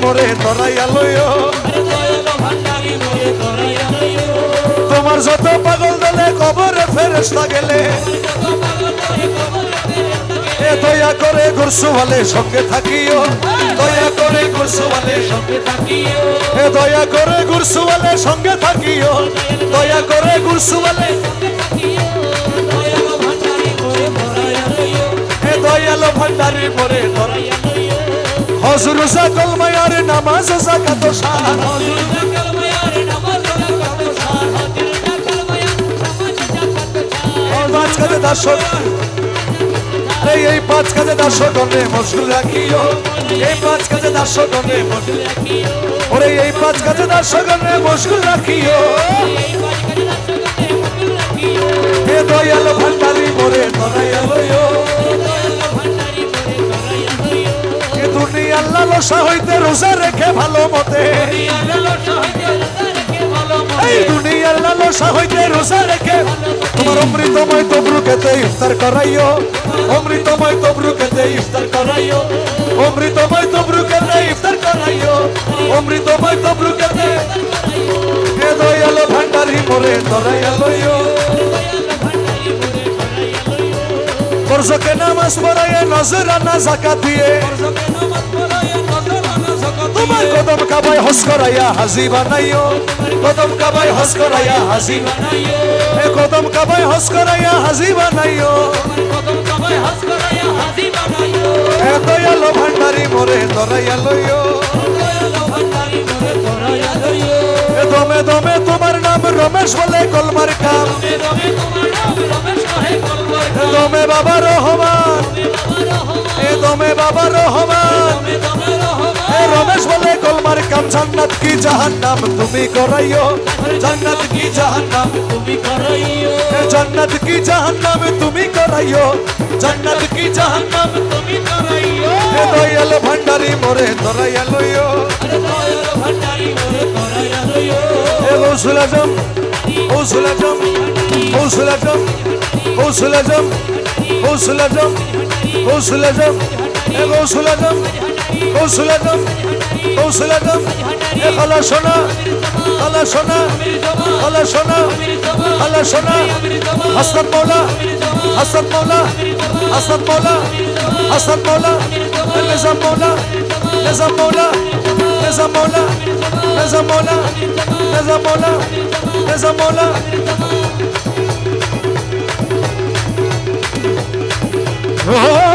মোরে ধরাইয়া লইও তোমার যত পাগল দলে কবরে ফেরেশতা গেলে এ দয়া করে গুরসুওয়ালে সঙ্গে থাকিও দয়া করে গুরসুওয়ালে সঙ্গে থাকিও এ দয়া করে গুরসুওয়ালে সঙ্গে থাকিও দয়া করে গুরসুওয়ালে এ দয়ালো ভান্ডারি মোরে ধরাইয়া লইও হজর জাকাল মায়ার নামাজ যাকাত শান পাঁচ কাজে দর্শক এই পাঁচ কাজে দর্শকগণে মশগুল রাখিও এই পাঁচ কাজে দর্শকগণে মশগুল রাখিও ওরে এই পাঁচ কাজে দর্শকগণে মশগুল রাখিও হে দয়াল ভান্ডারি মোরে ধরাইয়া লইও এ দুনিয়ার লালসা হইতে রোজা রেখে ভালো মতে এই দুনিয়ার লালসা হইতে রোজা রেখে তোমার অমৃতময় তবরুকেতে ইফতার করাইও অমৃতময় তবরুকেতে ইফতার করাইও অমৃতময় তবরুকেতে ইফতার করাইও অমৃতময় তবরুকেতে হে দয়াল ভান্ডারি মোরে ধরাইয়া লইও ফরজকে নামাজ পড়াইয়া নজরানা যাকাত দিয়ে তোমার কদম কাবায় হজ করাইয়া হাজি বানাইও কদম কাবায় হজ করাইয়া হাজি বানাইও এ কদম কাবায় হজ করাইয়া হাজি বানাইও কদম কাবায় হজ করাইয়া হাজি বানাইও এ দয়াল ভান্ডারি মোরে ধরাইয়া লইও দয়াল ভান্ডারি মোরে ধরাইয়া লইও এ দমে দমে তোমার নাম রমেশ বলে কলমার কাম দমে তোমার নাম রমেশ বলে কলমার কাম দমে বাবা রহমান এ দমে বাবা রহমান এ রমেশ বলে কলমার কাম জান্নাত কি জাহান্নাম তুমি করাইও জান্নাত কি জাহান্নাম তুমি করাইও এ জান্নাত কি জাহান্নাম তুমি করাইও জান্নাত কি জাহান্নাম তুমি করাইও এ দয়াল ভান্ডারি মোরে ধরাইয়া লইও আরে দয়াল ভান্ডারি মোরে ধরাইয়া লইও এ গৌসুল আজম গৌসুল আজম গৌসুল আজম গৌসুল আজম গৌসুল আজম গৌসুল আজম এ গৌসুল আজম গৌসুল আজম গৌসুল আজম এ খালা সোনা খালা সোনা খালা সোনা খালা সোনা হাসান মৌলা হাসান মৌলা হাসান মৌলা হাসান মৌলা নিজাম মৌলা নিজাম মৌলা নিজাম মৌলা নিজাম মৌলা নিজাম মৌলা নিজাম মৌলা Oh